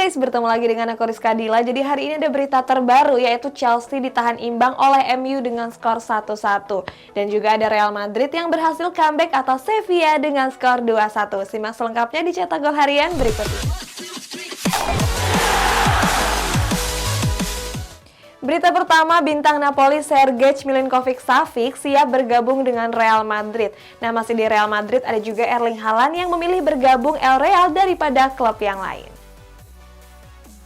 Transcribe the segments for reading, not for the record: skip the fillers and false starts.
guys, bertemu lagi dengan aku Rizka Dila. Jadi hari ini ada berita terbaru, yaitu Chelsea ditahan imbang oleh MU dengan skor 1-1. Dan juga ada Real Madrid yang berhasil comeback atas Sevilla dengan skor 2-1. Simak selengkapnya di Cetak Gol Harian berikut ini. Berita pertama, bintang Napoli Sergej Milinkovic-Savic siap bergabung dengan Real Madrid. Nah, masih di Real Madrid ada juga Erling Haaland yang memilih bergabung El Real daripada klub yang lain.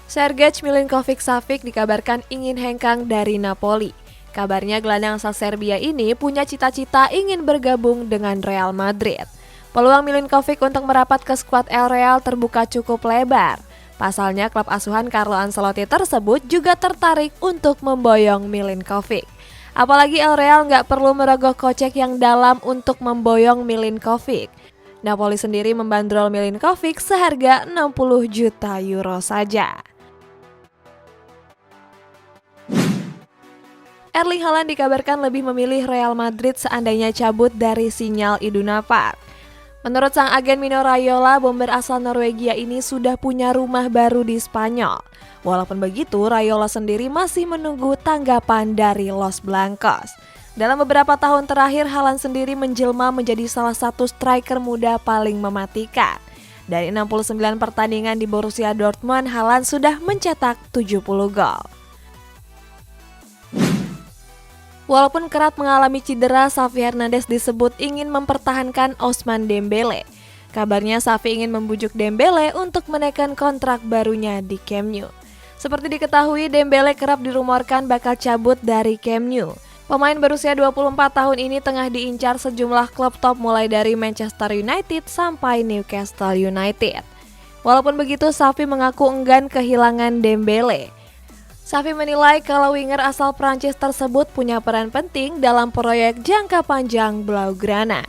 Sergej Milinkovic-Savic dikabarkan ingin hengkang dari Napoli. Kabarnya gelandang asal Serbia ini punya cita-cita ingin bergabung dengan Real Madrid. Peluang Milinkovic untuk merapat ke skuad El Real terbuka cukup lebar. Pasalnya klub asuhan Carlo Ancelotti tersebut juga tertarik untuk memboyong Milinkovic. Apalagi El Real nggak perlu merogoh kocek yang dalam untuk memboyong Milinkovic. Napoli sendiri membandrol Milinkovic seharga 60 juta euro saja. Erling Haaland dikabarkan lebih memilih Real Madrid seandainya cabut dari Sinyal Iduna Park. Menurut sang agen Mino Raiola, bomber asal Norwegia ini sudah punya rumah baru di Spanyol. Walaupun begitu, Raiola sendiri masih menunggu tanggapan dari Los Blancos. Dalam beberapa tahun terakhir, Haaland sendiri menjelma menjadi salah satu striker muda paling mematikan. Dari 69 pertandingan di Borussia Dortmund, Haaland sudah mencetak 70 gol. Walaupun kerap mengalami cedera, Xavi Hernandez disebut ingin mempertahankan Ousmane Dembele. Kabarnya Xavi ingin membujuk Dembele untuk menaikkan kontrak barunya di Camp Nou. Seperti diketahui, Dembele kerap dirumorkan bakal cabut dari Camp Nou. Pemain berusia 24 tahun ini tengah diincar sejumlah klub top mulai dari Manchester United sampai Newcastle United. Walaupun begitu, Xavi mengaku enggan kehilangan Dembele. Xavi menilai kalau winger asal Prancis tersebut punya peran penting dalam proyek jangka panjang Blaugrana.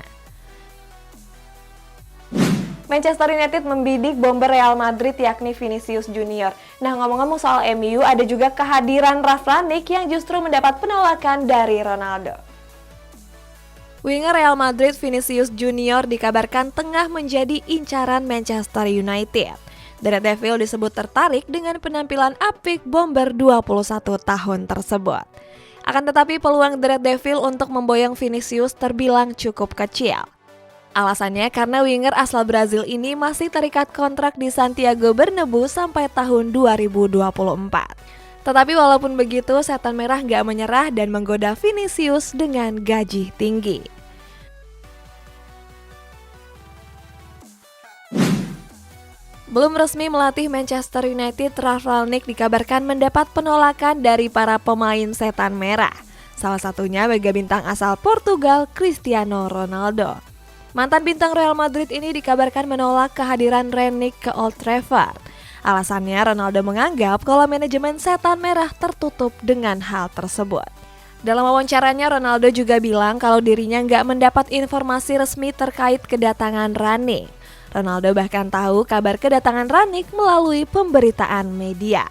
Manchester United membidik bomber Real Madrid yakni Vinicius Junior. Nah, ngomong-ngomong soal MU, ada juga kehadiran Ralf Rangnick yang justru mendapat penolakan dari Ronaldo. Winger Real Madrid Vinicius Junior dikabarkan tengah menjadi incaran Manchester United. The Red Devil disebut tertarik dengan penampilan apik bomber 21 tahun tersebut. Akan tetapi peluang The Red Devil untuk memboyong Vinicius terbilang cukup kecil. Alasannya karena winger asal Brazil ini masih terikat kontrak di Santiago Bernabeu sampai tahun 2024. Tetapi walaupun begitu, Setan Merah nggak menyerah dan menggoda Vinicius dengan gaji tinggi. Belum resmi melatih Manchester United, Ralf Rangnick dikabarkan mendapat penolakan dari para pemain Setan Merah. Salah satunya mega bintang asal Portugal, Cristiano Ronaldo. Mantan bintang Real Madrid ini dikabarkan menolak kehadiran Rangnick ke Old Trafford. Alasannya Ronaldo menganggap kalau manajemen Setan Merah tertutup dengan hal tersebut. Dalam wawancaranya, Ronaldo juga bilang kalau dirinya nggak mendapat informasi resmi terkait kedatangan Rangnick. Ronaldo bahkan tahu kabar kedatangan Rangnick melalui pemberitaan media.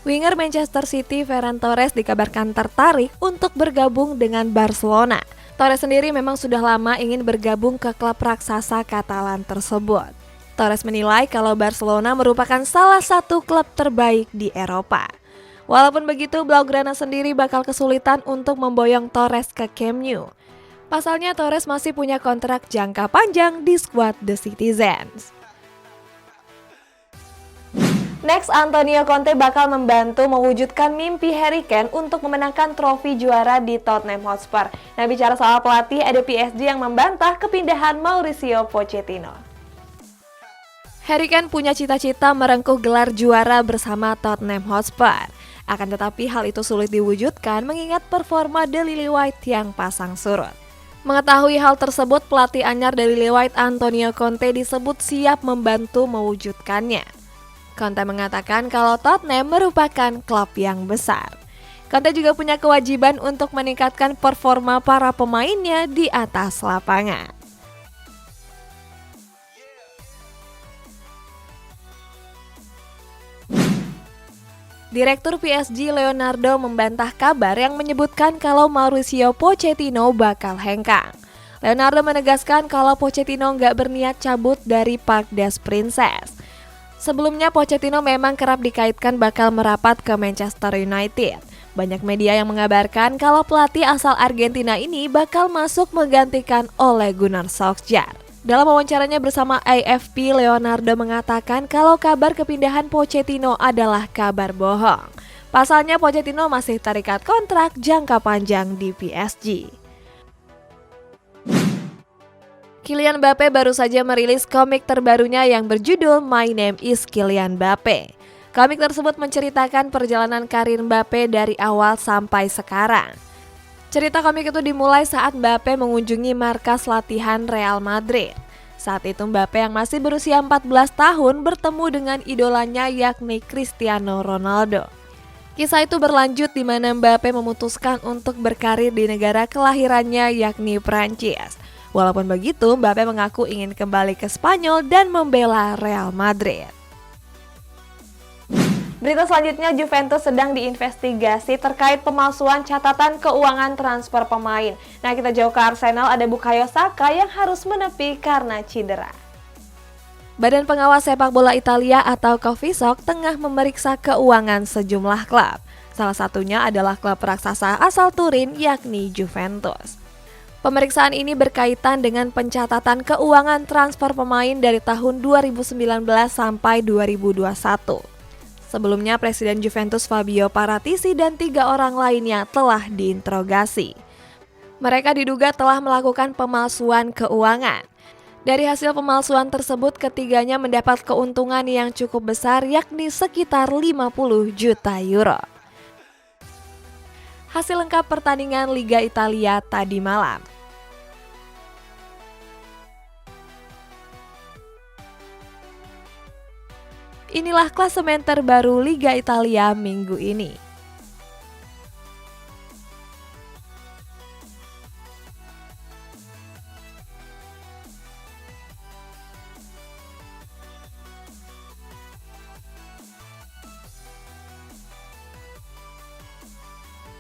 Winger Manchester City Ferran Torres dikabarkan tertarik untuk bergabung dengan Barcelona. Torres sendiri memang sudah lama ingin bergabung ke klub raksasa Katalan tersebut. Torres menilai kalau Barcelona merupakan salah satu klub terbaik di Eropa. Walaupun begitu, Blaugrana sendiri bakal kesulitan untuk memboyong Torres ke Camp Nou. Pasalnya Torres masih punya kontrak jangka panjang di skuad The Citizens. Next, Antonio Conte bakal membantu mewujudkan mimpi Harry Kane untuk memenangkan trofi juara di Tottenham Hotspur. Nah, bicara soal pelatih, ada PSG yang membantah kepindahan Mauricio Pochettino. Harry Kane punya cita-cita merengkuh gelar juara bersama Tottenham Hotspur. Akan tetapi hal itu sulit diwujudkan mengingat performa The Lily White yang pasang surut. Mengetahui hal tersebut, pelatih anyar dari Lily White Antonio Conte disebut siap membantu mewujudkannya. Conte mengatakan kalau Tottenham merupakan klub yang besar. Conte juga punya kewajiban untuk meningkatkan performa para pemainnya di atas lapangan. Direktur PSG Leonardo membantah kabar yang menyebutkan kalau Mauricio Pochettino bakal hengkang. Leonardo menegaskan kalau Pochettino nggak berniat cabut dari Parc des Princes. Sebelumnya Pochettino memang kerap dikaitkan bakal merapat ke Manchester United. Banyak media yang mengabarkan kalau pelatih asal Argentina ini bakal masuk menggantikan Ole Gunnar Solskjaer. Dalam wawancaranya bersama AFP, Leonardo mengatakan kalau kabar kepindahan Pochettino adalah kabar bohong. Pasalnya Pochettino masih terikat kontrak jangka panjang di PSG. Kylian Mbappe baru saja merilis komik terbarunya yang berjudul My Name is Kylian Mbappe. Komik tersebut menceritakan perjalanan karir Mbappe dari awal sampai sekarang. Cerita komik itu dimulai saat Mbappe mengunjungi markas latihan Real Madrid. Saat itu Mbappe yang masih berusia 14 tahun bertemu dengan idolanya yakni Cristiano Ronaldo. Kisah itu berlanjut di mana Mbappe memutuskan untuk berkarir di negara kelahirannya yakni Prancis. Walaupun begitu, Mbappe mengaku ingin kembali ke Spanyol dan membela Real Madrid. Berita selanjutnya, Juventus sedang diinvestigasi terkait pemalsuan catatan keuangan transfer pemain. Nah, kita jauh ke Arsenal, ada Bukayo Saka yang harus menepi karena cedera. Badan Pengawas Sepak Bola Italia atau Covisok tengah memeriksa keuangan sejumlah klub. Salah satunya adalah klub raksasa asal Turin yakni Juventus. Pemeriksaan ini berkaitan dengan pencatatan keuangan transfer pemain dari tahun 2019 sampai 2021. Sebelumnya, Presiden Juventus Fabio Paratici dan 3 orang lainnya telah diinterogasi. Mereka diduga telah melakukan pemalsuan keuangan. Dari hasil pemalsuan tersebut, ketiganya mendapat keuntungan yang cukup besar yakni sekitar 50 juta euro. Hasil lengkap pertandingan Liga Italia tadi malam. Inilah klasemen terbaru Liga Italia minggu ini.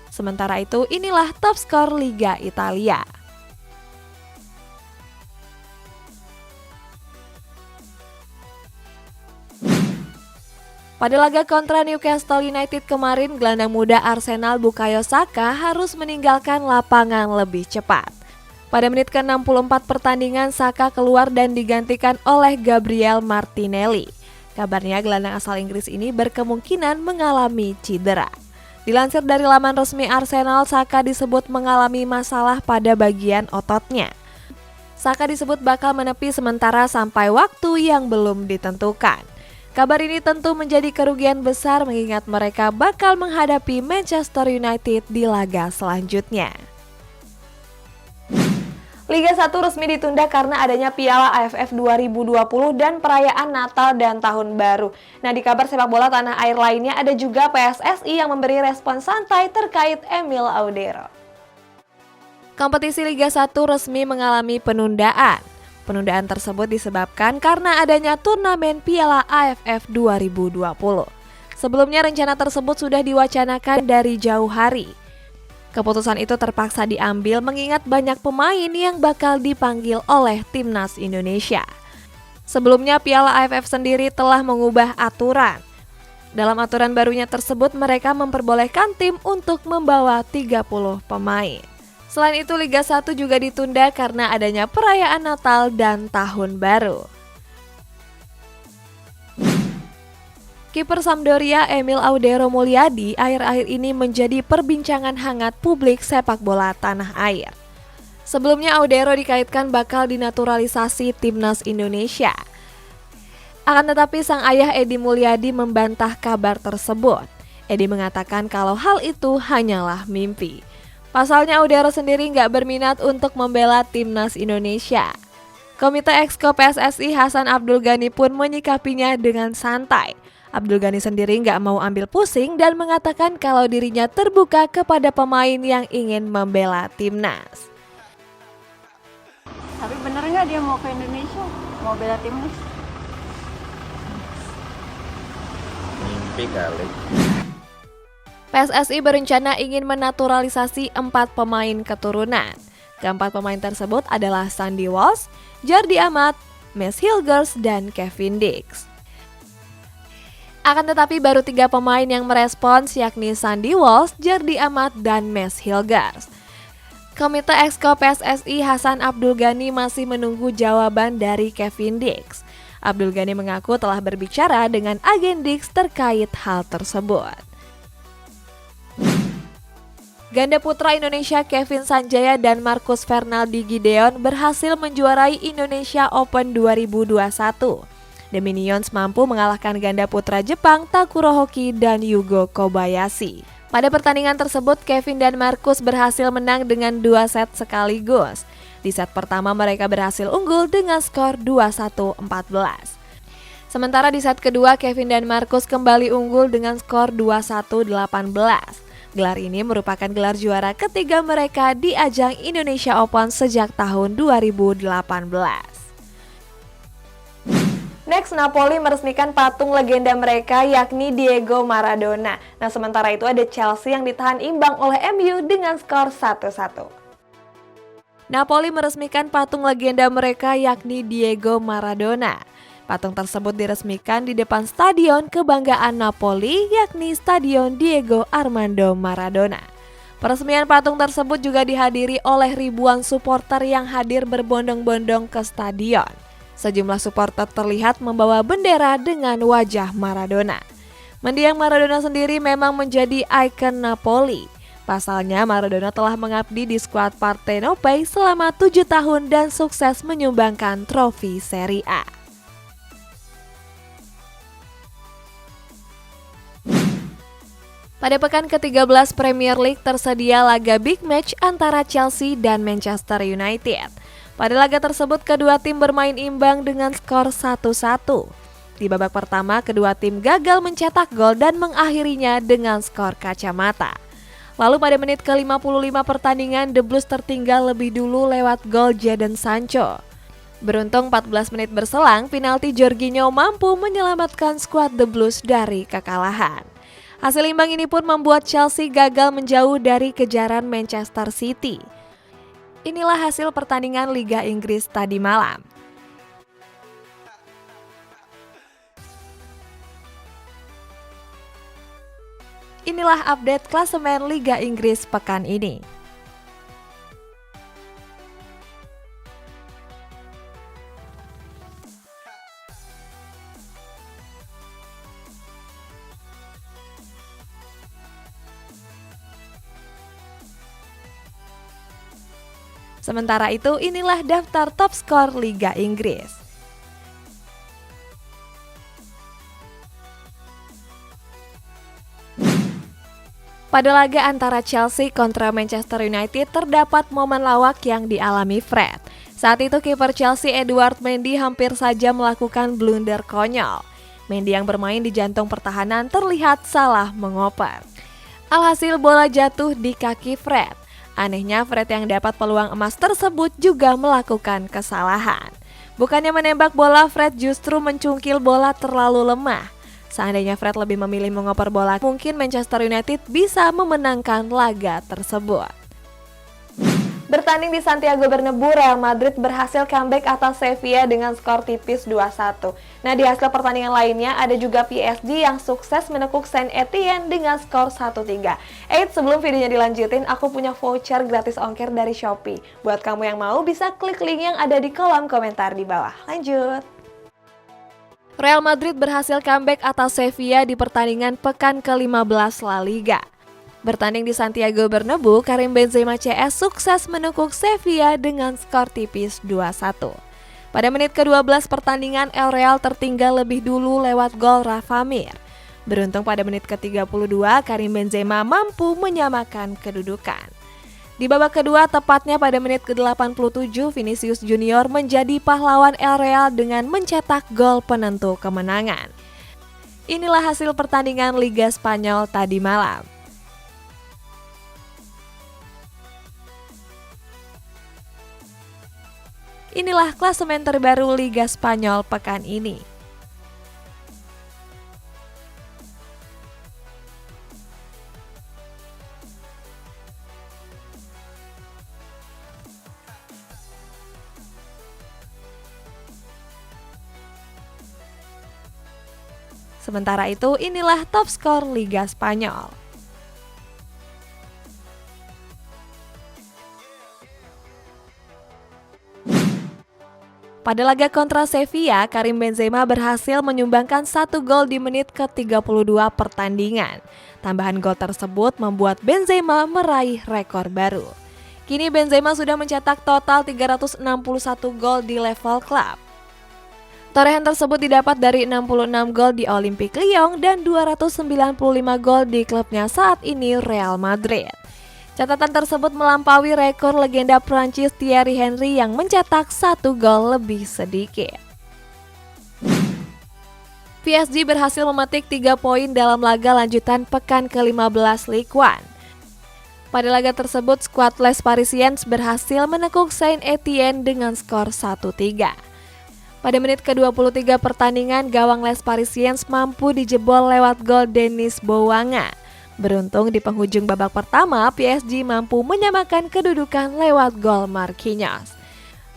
Sementara itu, inilah top skor Liga Italia. Pada laga kontra Newcastle United kemarin, gelandang muda Arsenal Bukayo Saka harus meninggalkan lapangan lebih cepat. Pada menit ke-64 pertandingan, Saka keluar dan digantikan oleh Gabriel Martinelli. Kabarnya gelandang asal Inggris ini berkemungkinan mengalami cedera. Dilansir dari laman resmi Arsenal, Saka disebut mengalami masalah pada bagian ototnya. Saka disebut bakal menepi sementara sampai waktu yang belum ditentukan. Kabar ini tentu menjadi kerugian besar mengingat mereka bakal menghadapi Manchester United di laga selanjutnya. Liga 1 resmi ditunda karena adanya Piala AFF 2020 dan perayaan Natal dan Tahun Baru. Nah, di kabar sepak bola tanah air lainnya ada juga PSSI yang memberi respon santai terkait Emil Audero. Kompetisi Liga 1 resmi mengalami penundaan. Penundaan tersebut disebabkan karena adanya turnamen Piala AFF 2020. Sebelumnya rencana tersebut sudah diwacanakan dari jauh hari. Keputusan itu terpaksa diambil mengingat banyak pemain yang bakal dipanggil oleh Timnas Indonesia. Sebelumnya Piala AFF sendiri telah mengubah aturan. Dalam aturan barunya tersebut mereka memperbolehkan tim untuk membawa 30 pemain. Selain itu, Liga 1 juga ditunda karena adanya perayaan Natal dan Tahun Baru. Kiper Sampdoria Emil Audero Mulyadi akhir-akhir ini menjadi perbincangan hangat publik sepak bola tanah air. Sebelumnya Audero dikaitkan bakal dinaturalisasi Timnas Indonesia. Akan tetapi sang ayah Edi Mulyadi membantah kabar tersebut. Edi mengatakan kalau hal itu hanyalah mimpi. Pasalnya Audero sendiri nggak berminat untuk membela Timnas Indonesia. Komite Exco PSSI Hasan Abdul Ghani pun menyikapinya dengan santai. Abdul Ghani sendiri nggak mau ambil pusing dan mengatakan kalau dirinya terbuka kepada pemain yang ingin membela Timnas. Tapi bener nggak dia mau ke Indonesia, mau bela Timnas? Mimpi kali. PSSI berencana ingin menaturalisasi 4 pemain keturunan. Keempat pemain tersebut adalah Sandy Walsh, Jordi Amat, Max Hilgers, dan Kevin Dix. Akan tetapi baru 3 pemain yang merespons, yakni Sandy Walsh, Jardi Amat, dan Mes Hilgers. Komite Exco PSSI Hasan Abdul Ghani masih menunggu jawaban dari Kevin Dix. Abdul Ghani mengaku telah berbicara dengan agen Dix terkait hal tersebut. Ganda putra Indonesia Kevin Sanjaya dan Marcus Fernaldi Gideon berhasil menjuarai Indonesia Open 2021. The Minions mampu mengalahkan ganda putra Jepang Takuro Hoki dan Yugo Kobayashi. Pada pertandingan tersebut, Kevin dan Marcus berhasil menang dengan 2 set sekaligus. Di set pertama mereka berhasil unggul dengan skor 21-14. Sementara di set kedua, Kevin dan Marcus kembali unggul dengan skor 21-18. Gelar ini merupakan gelar juara ketiga mereka di ajang Indonesia Open sejak tahun 2018. Next, Napoli meresmikan patung legenda mereka yakni Diego Maradona. Nah, sementara itu ada Chelsea yang ditahan imbang oleh MU dengan skor 1-1. Napoli meresmikan patung legenda mereka yakni Diego Maradona. Patung tersebut diresmikan di depan stadion kebanggaan Napoli yakni Stadion Diego Armando Maradona. Peresmian patung tersebut juga dihadiri oleh ribuan supporter yang hadir berbondong-bondong ke stadion. Sejumlah supporter terlihat membawa bendera dengan wajah Maradona. Mendiang Maradona sendiri memang menjadi ikon Napoli. Pasalnya Maradona telah mengabdi di skuad Partenope selama 7 tahun dan sukses menyumbangkan trofi Serie A. Pada pekan ke-13 Premier League tersedia laga big match antara Chelsea dan Manchester United. Pada laga tersebut kedua tim bermain imbang dengan skor 1-1. Di babak pertama kedua tim gagal mencetak gol dan mengakhirinya dengan skor kacamata. Lalu pada menit ke-55 pertandingan The Blues tertinggal lebih dulu lewat gol Jadon Sancho. Beruntung 14 menit berselang penalti Jorginho mampu menyelamatkan skuad The Blues dari kekalahan. Hasil imbang ini pun membuat Chelsea gagal menjauh dari kejaran Manchester City. Inilah hasil pertandingan Liga Inggris tadi malam. Inilah update klasemen Liga Inggris pekan ini. Sementara itu, inilah daftar top skor Liga Inggris. Pada laga antara Chelsea kontra Manchester United terdapat momen lawak yang dialami Fred. Saat itu kiper Chelsea Edouard Mendy hampir saja melakukan blunder konyol. Mendy yang bermain di jantung pertahanan terlihat salah mengoper. Alhasil bola jatuh di kaki Fred. Anehnya Fred yang dapat peluang emas tersebut juga melakukan kesalahan. Bukannya menembak bola, Fred justru mencungkil bola terlalu lemah. Seandainya Fred lebih memilih mengoper bola, mungkin Manchester United bisa memenangkan laga tersebut. Bertanding di Santiago Bernabeu, Real Madrid berhasil comeback atas Sevilla dengan skor tipis 2-1. Nah, di hasil pertandingan lainnya ada juga PSG yang sukses menekuk Saint Etienne dengan skor 1-3. Sebelum videonya dilanjutin, aku punya voucher gratis ongkir dari Shopee. Buat kamu yang mau bisa klik link yang ada di kolom komentar di bawah. Lanjut. Real Madrid berhasil comeback atas Sevilla di pertandingan pekan ke-15 La Liga. Bertanding di Santiago Bernabeu, Karim Benzema CS sukses menekuk Sevilla dengan skor tipis 2-1. Pada menit ke-12 pertandingan, El Real tertinggal lebih dulu lewat gol Rafa Mir. Beruntung pada menit ke-32, Karim Benzema mampu menyamakan kedudukan. Di babak kedua, tepatnya pada menit ke-87, Vinicius Junior menjadi pahlawan El Real dengan mencetak gol penentu kemenangan. Inilah hasil pertandingan Liga Spanyol tadi malam. Inilah klasemen terbaru Liga Spanyol pekan ini. Sementara itu, inilah top skor Liga Spanyol. Pada laga kontra Sevilla, Karim Benzema berhasil menyumbangkan 1 gol di menit ke-32 pertandingan. Tambahan gol tersebut membuat Benzema meraih rekor baru. Kini Benzema sudah mencetak total 361 gol di level klub. Torehan tersebut didapat dari 66 gol di Olympique Lyon dan 295 gol di klubnya saat ini Real Madrid. Catatan tersebut melampaui rekor legenda Prancis Thierry Henry yang mencetak 1 gol lebih sedikit. PSG berhasil memetik 3 poin dalam laga lanjutan pekan ke-15 Ligue 1. Pada laga tersebut, skuad Les Parisiens berhasil menekuk Saint-Étienne dengan skor 1-3. Pada menit ke-23 pertandingan, gawang Les Parisiens mampu dijebol lewat gol Denis Bouanga. Beruntung di penghujung babak pertama, PSG mampu menyamakan kedudukan lewat gol Marquinhos.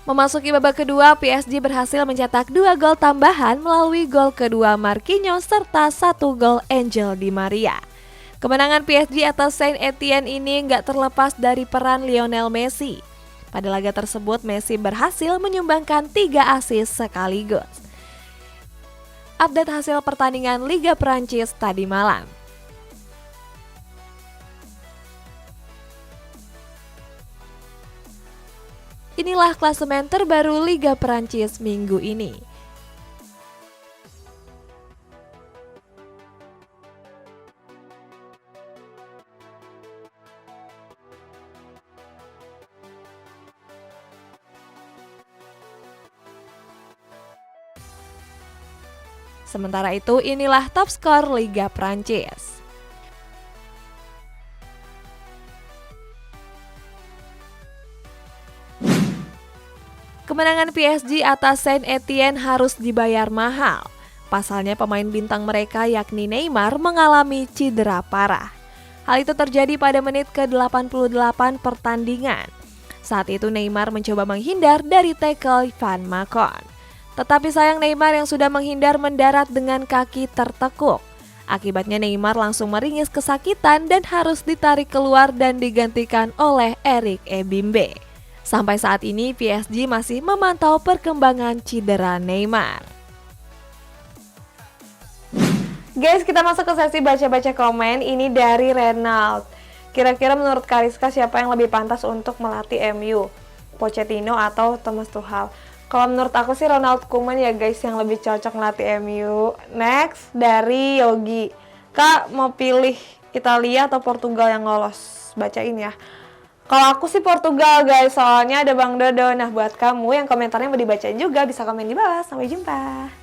Memasuki babak kedua, PSG berhasil mencetak 2 gol tambahan melalui gol kedua Marquinhos serta 1 gol Angel Di Maria. Kemenangan PSG atas Saint-Étienne ini nggak terlepas dari peran Lionel Messi. Pada laga tersebut, Messi berhasil menyumbangkan 3 assist sekaligus. Update hasil pertandingan Liga Prancis tadi malam. Inilah klasemen terbaru Liga Prancis minggu ini. Sementara itu, inilah top skor Liga Prancis. Kemenangan PSG atas Saint-Étienne harus dibayar mahal. Pasalnya pemain bintang mereka yakni Neymar mengalami cedera parah. Hal itu terjadi pada menit ke-88 pertandingan. Saat itu Neymar mencoba menghindar dari tackle Van Macon. Tetapi sayang Neymar yang sudah menghindar mendarat dengan kaki tertekuk. Akibatnya Neymar langsung meringis kesakitan dan harus ditarik keluar dan digantikan oleh Eric Ebimbe. Sampai saat ini PSG masih memantau perkembangan cedera Neymar. Guys, kita masuk ke sesi baca-baca komen. Ini dari Renald. Kira-kira menurut Kariska siapa yang lebih pantas untuk melatih MU? Pochettino atau Thomas Tuchel? Kalau menurut aku sih Ronald Koeman ya guys yang lebih cocok melatih MU. Next dari Yogi. Kak mau pilih Italia atau Portugal yang lolos? Bacain ya. Kalau aku sih Portugal guys, soalnya ada Bang Dodo. Nah buat kamu yang komentarnya mau dibacain juga bisa komen di bawah. Sampai jumpa.